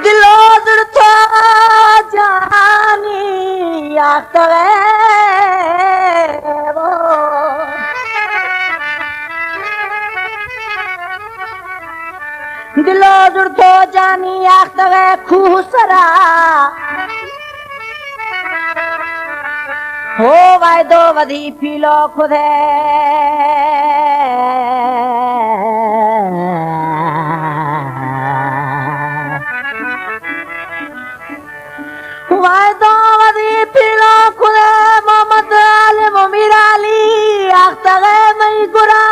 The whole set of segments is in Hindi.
दिलो दुड़तो जानी आखवे वो दिलो दुड़तो जानी आखवे खूसरा हो वायदो वधी पीलो खुदे वायदो वधी पीलो खुदे मोहम्मद आलिम मीराली आख्तगे मई गुरा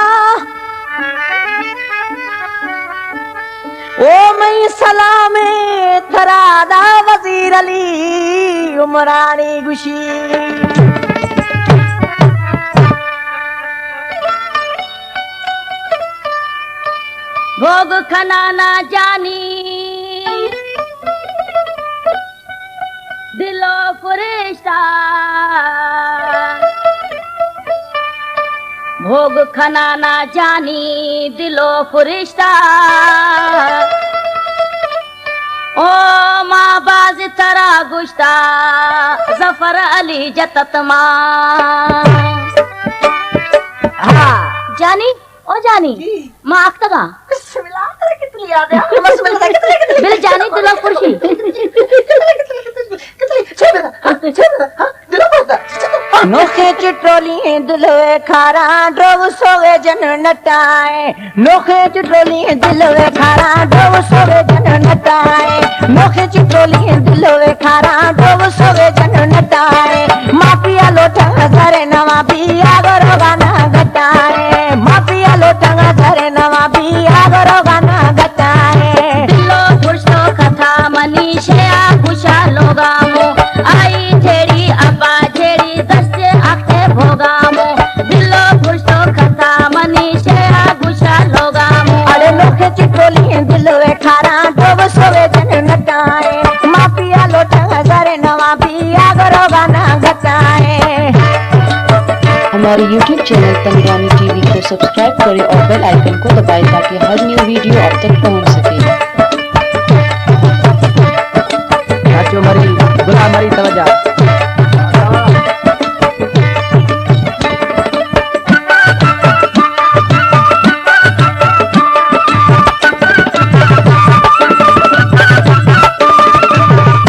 ओ मई सलामे थरादा वजीर अली उमरानी गुशी भोग खनाना जानी दिलो फरिश्ता भोग खनाना जानी दिलो फरिश्ता ओ माँ बाज तरा गुश्ता जफर अली जतत माँ हाँ जानी ओ जानी माँ आख्तगा बिल जानी दिलो कुर्सी नोखे चिट्रोली दिलवे खारा ड्रोव सोवे जन नटाए नोखे चिट्रोली दिलवे खारा ड्रोव सोवे जन नटाए नोखे चिट्रोली दिलवे खारा ड्रोव सोवे जन नटाए मापिया लोटा घरे नवा पिया गरो गाना गटाए मापिया लोटा घरे नवा पिया गरो गाना गटाए दिलो खुशो कथा मनीषया खुशा लोगामो आई झेड़ी अब्बा झेड़ी दस्ते आखे भोगामो दिलो खुशो कथा मनीषया खुशा लोगामो अरे लोखे चिट्रोली दिलवे खारा डोब सोवे जन नटाए मापिया लोटा घरे नवा पिया गरो गाना गटाए। हमारे YouTube चैनल तंगरानी टीवी को सब्सक्राइब करें और बेल आइकन को दबाएं ताकि हर न्यू वीडियो आप तक पहुंच सके। गुलाम मरी तवज्जो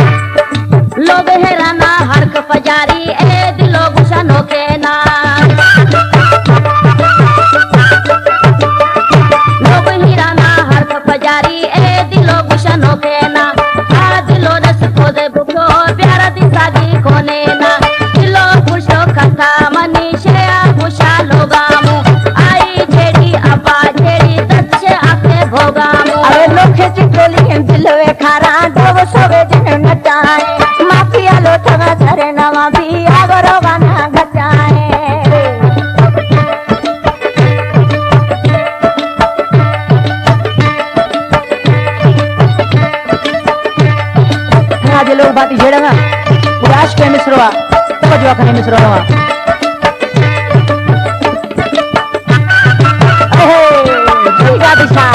लोग हैराना हरक फजारी ए दिलो गुशा नोखे ना लोग हिराना हरक फजारी ए दिलो गुशा नोखे ना आ दिलो रस खोदे बुखो प्यारा दिसागी कोने ना दिलो खुशो कथा मनीषया खुशा लोगामो आई झेड़ी अब्बा झेड़ी दच्छे आखे भोगामो अरे लोखे चिट्रोली दिलवे खारा डोब सोवे जन नटाए माफिया लोटा घरे नवा पिया गरो गाना गटाए। आज लोग बाती झेड़ंगा उदास के मिश्रवा तवज्जो करने मिश्रवा अरे जी दिशा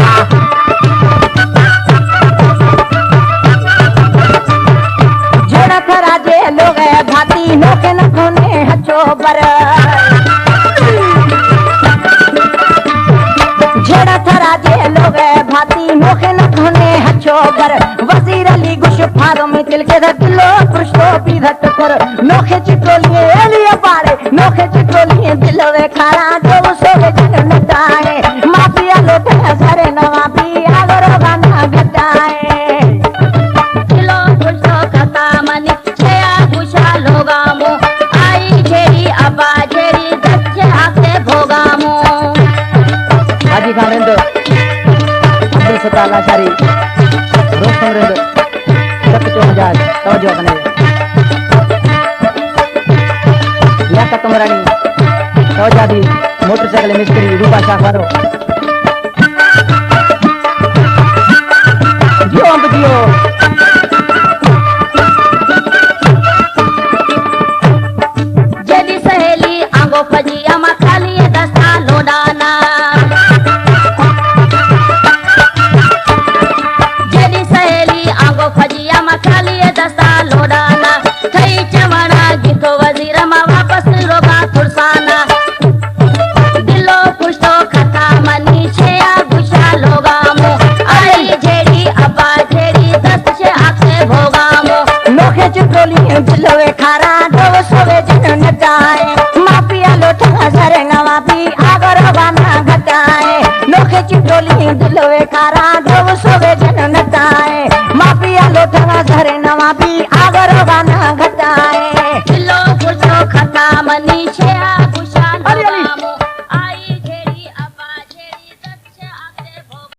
जोड़ा थराजे लोग भाती नोके न कोने हचो बर जोड़ा थराजे लोग भाती नोके न कोने हचो बर वजीर अली गुश फारो में दिल के दिलो खुशो पी धट कर नोखे चिट्रोली एलिया पाड़े नोखे चिट्रोली दिलवे खारा जो सोवे जन नटाए माफिया लोटे घरे नवा पिया गरो गाना गटाए दिलो खुशो कथा मनी छया खुशा लोगामो आई झेड़ी अब्बा झेड़ी दच्छे आखे भोगामो हाजी खान रेंदो अब्दुल सत्तार लाशारी रोस्तम रेंदो दक्कचो हजार तवज्जो करने लियाकत उमरानी तवज्जो मोटरसाइकिल मिस्त्री रूपा शाहवारो जियो हम जियो जली सहेली आंगो फजी अमा खाली दस्ता लोडाना जली सहेली आंगो दिलवे खारा ढोल सोवे जन नचाए मापिया लोटा झरे नवा पी आगर वाना घटाए नोखे चिटोली दिलवे खारा ढोल सोवे जन नचाए मापिया लोटा झरे नवा पी आगर वाना घटाए दिलो खुशो खता मनी